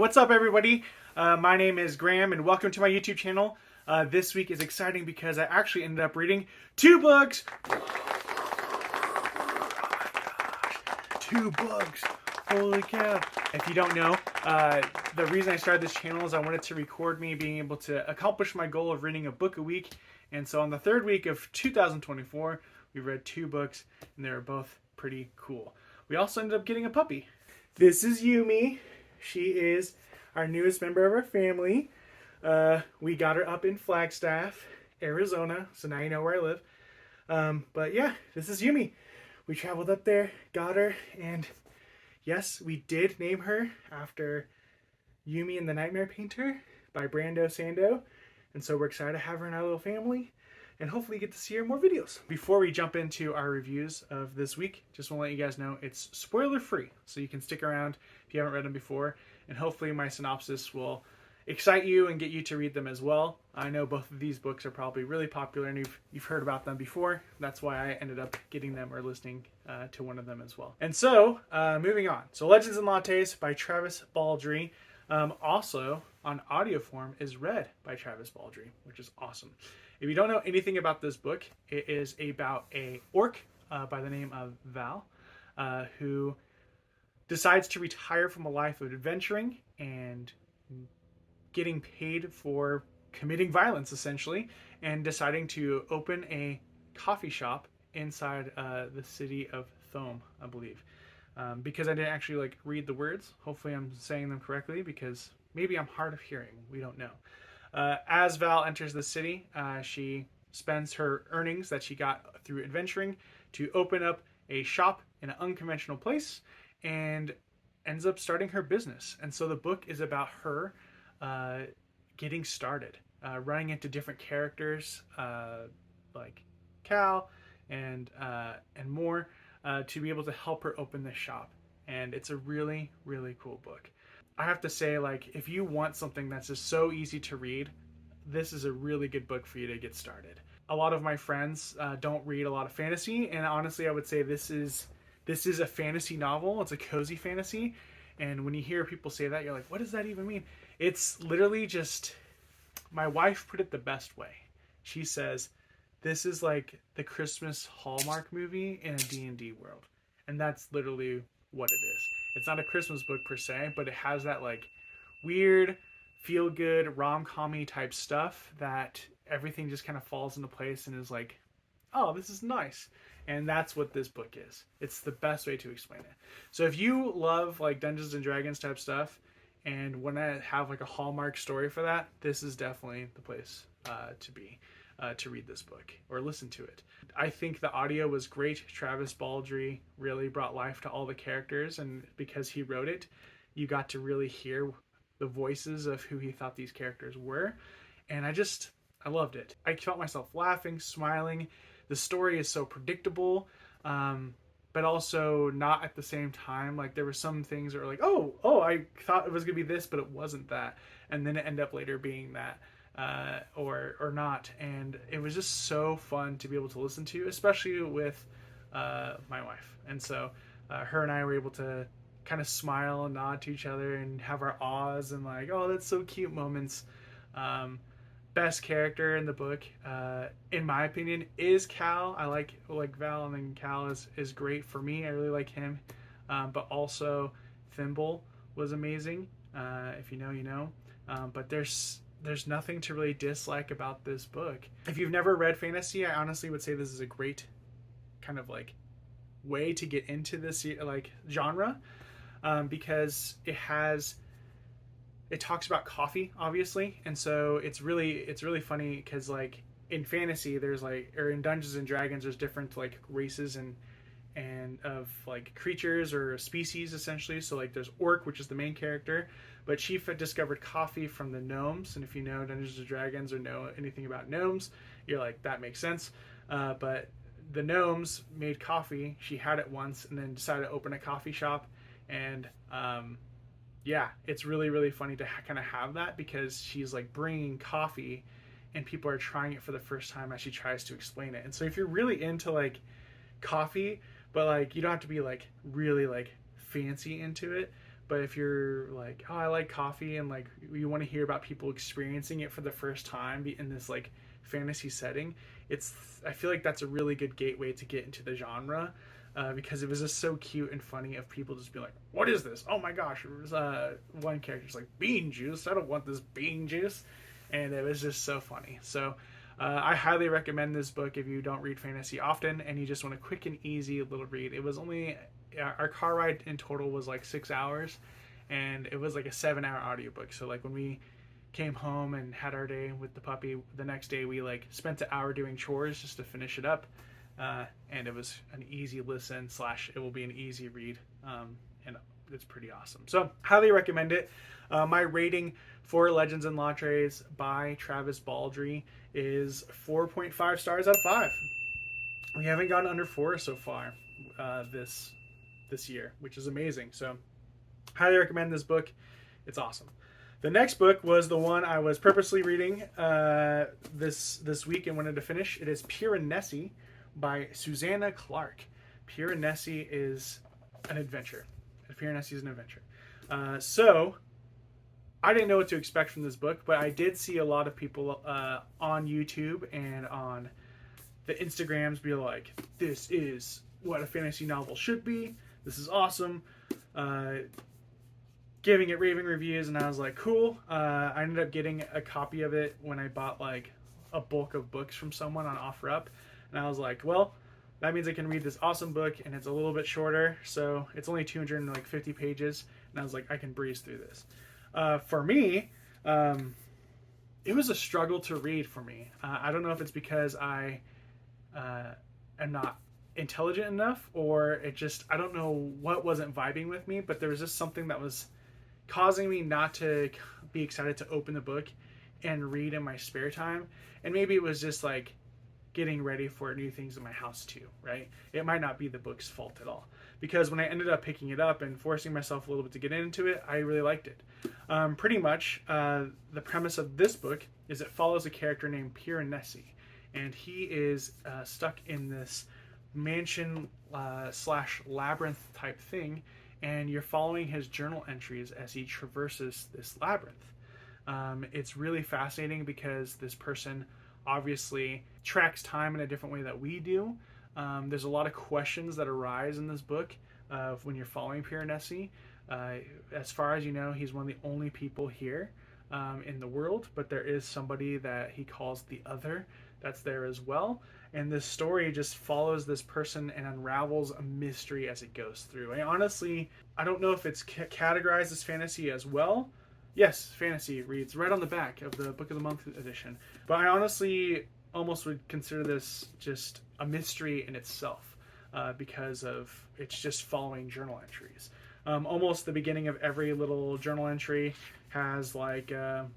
What's up, everybody? My name is Graham, and welcome to my YouTube channel. This week is exciting because I actually ended up reading 2 books. Two books. Holy cow. If you don't know, the reason I started this channel is I wanted to record me being able to accomplish my goal of reading a book a week. And so on the 3rd week of 2024, we read 2 books, and they were both pretty cool. We also ended up getting a puppy. This is Yumi. She is our newest member of our family. We got her up in Flagstaff, Arizona, so now you know where I live. But yeah, this is Yumi. We traveled up there, got her, and yes, we did name her after Yumi and the Nightmare Painter by Brando Sando. And so we're excited to have her in our little family and hopefully get to see her in more videos. Before we jump into our reviews of this week, just want to let you guys know it's spoiler free, so you can stick around if you haven't read them before, and hopefully my synopsis will excite you and get you to read them as well. I know both of these books are probably really popular and you've heard about them before. That's why I ended up getting them or listening to one of them as well. And so, moving on. So Legends and Lattes by Travis Baldree, also on audio form, is read by Travis Baldree, which is awesome. If you don't know anything about this book, it is about a orc by the name of Val, who decides to retire from a life of adventuring and getting paid for committing violence, essentially, and deciding to open a coffee shop inside the city of Thome, I believe. Because I didn't actually read the words, hopefully I'm saying them correctly, because maybe I'm hard of hearing, we don't know. As Val enters the city, she spends her earnings that she got through adventuring to open up a shop in an unconventional place and ends up starting her business. And so the book is about her getting started, running into different characters like Cal and more to be able to help her open this shop. And it's a really, really cool book. I have to say, if you want something that's just so easy to read, this is a really good book for you to get started. A lot of my friends don't read a lot of fantasy, and honestly, I would say this is a fantasy novel. It's a cozy fantasy, and when you hear people say that, you're like, what does that even mean? It's literally just, my wife put it the best way. She says, this is like the Christmas Hallmark movie in a D&D world, and that's literally what it is. It's not a Christmas book per se, but it has that weird, feel-good, rom-com-y type stuff that everything just kind of falls into place and is like, oh, this is nice. And that's what this book is. It's the best way to explain it. So if you love Dungeons and Dragons type stuff and want to have a Hallmark story for that, this is definitely the place to be. To read this book or listen to it. I think the audio was great. Travis Baldree really brought life to all the characters, and because he wrote it, you got to really hear the voices of who he thought these characters were, and I loved it. I felt myself laughing, smiling. The story is so predictable, but also not at the same time. There were some things that were like, oh, I thought it was gonna be this, but it wasn't that, and then it ended up later being that. Or not, and it was just so fun to be able to listen to, especially with my wife. And so her and I were able to kind of smile and nod to each other and have our awes and oh, that's so cute moments. Best character in the book, in my opinion, is Cal. I like Val, and then Cal is great for me. I really like him, but also Thimble was amazing. If you know, you know. But there's nothing to really dislike about this book. If you've never read fantasy, I honestly would say this is a great kind of way to get into this genre, because it talks about coffee, obviously, and so it's really funny because in fantasy there's or in Dungeons and Dragons there's different races and of creatures or species, essentially. So there's Orc, which is the main character, but she discovered coffee from the gnomes, and if you know Dungeons and Dragons or know anything about gnomes, you're that makes sense. But the gnomes made coffee. She had it once and then decided to open a coffee shop, and yeah, it's really, really funny to kind of have that, because she's bringing coffee and people are trying it for the first time as she tries to explain it. And so if you're really into coffee, but you don't have to be really fancy into it, But if you're like, oh, I like coffee, and like you want to hear about people experiencing it for the first time in this like fantasy setting, I feel like that's a really good gateway to get into the genre. Because it was just so cute and funny of people just being like, what is this? Oh my gosh. It was, one character's like, bean juice? I don't want this bean juice. And it was just so funny. So I highly recommend this book if you don't read fantasy often and you just want a quick and easy little read. It was only, our car ride in total was like 6 hours, and it was like a 7-hour audiobook. So like when we came home and had our day with the puppy, the next day we like spent an hour doing chores just to finish it up. And it was an easy listen / it will be an easy read, and it's pretty awesome. So highly recommend it. My rating for Legends and Lattes by Travis Baldree is 4.5 stars out of 5. We haven't gotten under 4 so far this year, which is amazing. So highly recommend this book. It's awesome. The next book was the one I was purposely reading this week and wanted to finish. It is Piranesi by Susanna Clark. Piranesi is an adventure. Piranesi is an adventure. So I didn't know what to expect from this book, but I did see a lot of people on YouTube and on the Instagrams be like, this is what a fantasy novel should be. This is awesome. Giving it raving reviews, and I was like, cool. I ended up getting a copy of it when I bought like a bulk of books from someone on OfferUp. And I was like, well, that means I can read this awesome book, and it's a little bit shorter, so it's only 250 pages. And I was like, I can breeze through this. For me, it was a struggle to read for me. I don't know if it's because I am not intelligent enough, or I don't know what wasn't vibing with me, but there was just something that was causing me not to be excited to open the book and read in my spare time. And maybe it was just like getting ready for new things in my house too, right? It might not be the book's fault at all, because when I ended up picking it up and forcing myself a little bit to get into it, I really liked it. Pretty much the premise of this book is it follows a character named Piranesi, and he is stuck in this mansion / labyrinth type thing, and you're following his journal entries as he traverses this labyrinth. It's really fascinating because this person obviously tracks time in a different way that we do. There's a lot of questions that arise in this book when you're following Piranesi. As far as you know, he's one of the only people here in the world, but there is somebody that he calls the Other that's there as well. And this story just follows this person and unravels a mystery as it goes through. I don't know if it's categorized as fantasy as well. Yes, fantasy reads right on the back of the Book of the Month edition. But I honestly almost would consider this just a mystery in itself, because of it's just following journal entries. Almost the beginning of every little journal entry has like a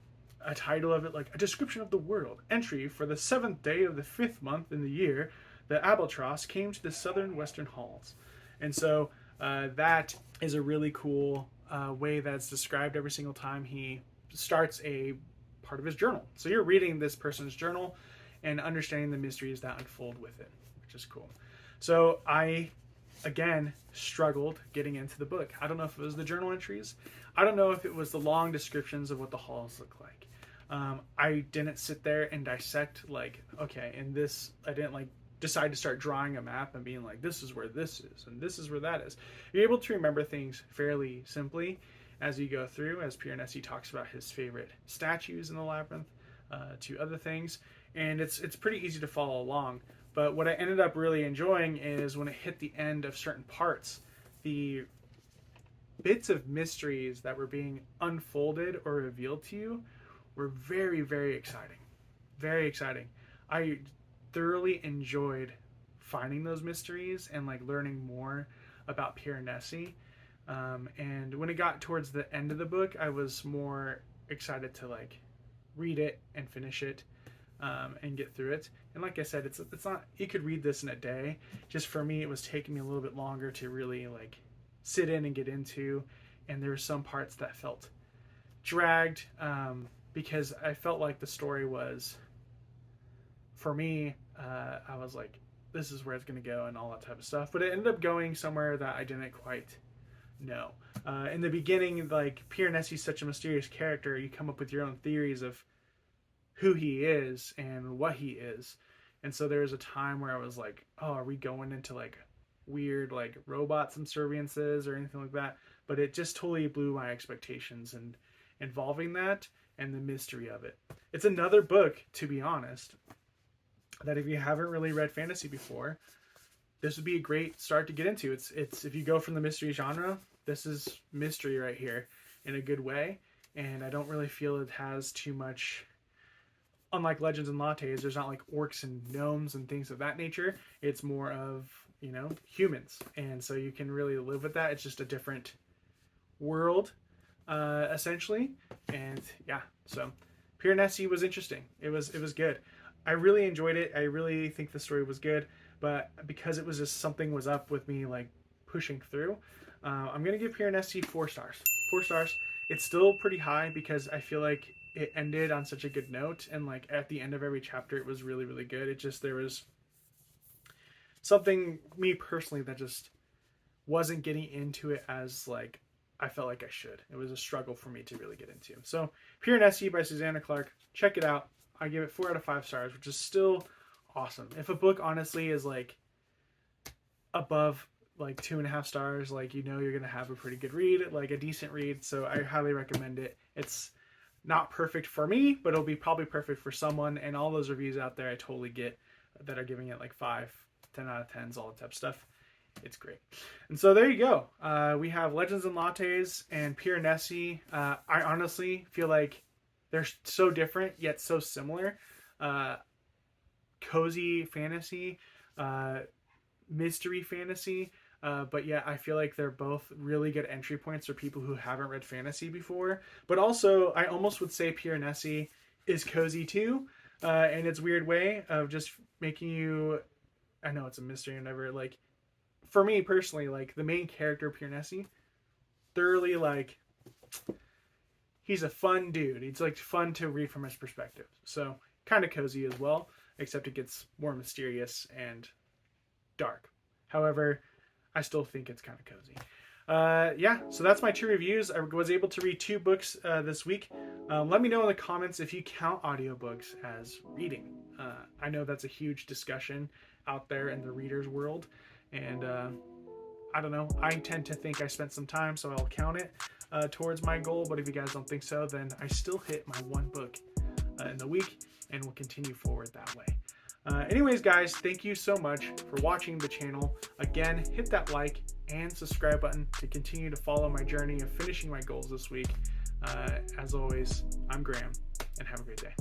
title of it, like a description of the world. Entry for the 7th day of the 5th month in the year, the albatross came to the southern western halls. And so that is a really cool way that's described every single time he starts a part of his journal. So you're reading this person's journal and understanding the mysteries that unfold with it, which is cool. So I, again, struggled getting into the book. I don't know if it was the journal entries. I don't know if it was the long descriptions of what the halls look like. I didn't sit there and dissect like, okay, in this, I didn't like decide to start drawing a map and being like, this is where this is and this is where that is. You're able to remember things fairly simply as you go through, as Piranesi talks about his favorite statues in the labyrinth, to other things, and it's pretty easy to follow along. But what I ended up really enjoying is when it hit the end of certain parts, the bits of mysteries that were being unfolded or revealed to you were very, very exciting. Very exciting. I thoroughly enjoyed finding those mysteries and like learning more about Piranesi. And when it got towards the end of the book, I was more excited to like read it and finish it, and get through it. And like I said, it's not, you could read this in a day. Just for me, it was taking me a little bit longer to really like sit in and get into. And there were some parts that felt dragged, because I felt like the story was, for me, I was like, this is where it's going to go and all that type of stuff. But it ended up going somewhere that I didn't quite No. In the beginning, like, Piranesi is such a mysterious character, you come up with your own theories of who he is and what he is. And so there was a time where I was like, oh, are we going into like weird like robot subserviences or anything like that? But it just totally blew my expectations and involving that and the mystery of it. It's another book, to be honest, that if you haven't really read fantasy before, this would be a great start to get into. It's if you go from the mystery genre, this is mystery right here in a good way. And I don't really feel it has too much. Unlike Legends and Lattes, there's not like orcs and gnomes and things of that nature. It's more of, you know, humans, and so you can really live with that. It's just a different world, essentially. And yeah, so Piranesi was interesting. It was good. I really enjoyed it. I really think the story was good, but because it was just something was up with me like pushing through, I'm gonna give Piranesi 4 stars. 4 stars. It's still pretty high because I feel like it ended on such a good note, and like at the end of every chapter it was really, really good. It just, there was something, me personally, that just wasn't getting into it as like I felt like I should. It was a struggle for me to really get into. So Piranesi by Susanna Clarke, check it out. I give it 4 out of 5 stars, which is still awesome. If a book honestly is like above like 2.5 stars, like, you know, you're gonna have a pretty good read, like a decent read. So I highly recommend it. It's not perfect for me, but it'll be probably perfect for someone. And all those reviews out there I totally get that are giving it like 5, 10 out of 10s, all that type of stuff. It's great. And so there you go. We have Legends and Lattes and Piranesi. I honestly feel like they're so different yet so similar. Cozy fantasy, mystery fantasy. But yeah, I feel like they're both really good entry points for people who haven't read fantasy before. But also, I almost would say Piranesi is cozy too, in its weird way of just making you. I know it's a mystery and never like. For me personally, like the main character Piranesi, thoroughly like. He's a fun dude. It's like fun to read from his perspective. So kind of cozy as well, except it gets more mysterious and dark. However, I still think it's kind of cozy. Yeah, so that's my 2 reviews. I was able to read 2 books this week. Let me know in the comments if you count audiobooks as reading. I know that's a huge discussion out there in the reader's world. And I don't know. I tend to think I spent some time, so I'll count it towards my goal. But if you guys don't think so, then I still hit my 1 book in the week, and we'll continue forward that way. Anyways, guys, thank you so much for watching the channel. Again, hit that like and subscribe button to continue to follow my journey of finishing my goals this week. As always, I'm Graham, and have a great day.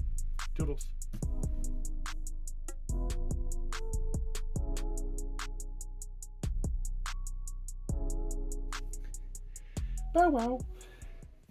Toodles. Bow wow.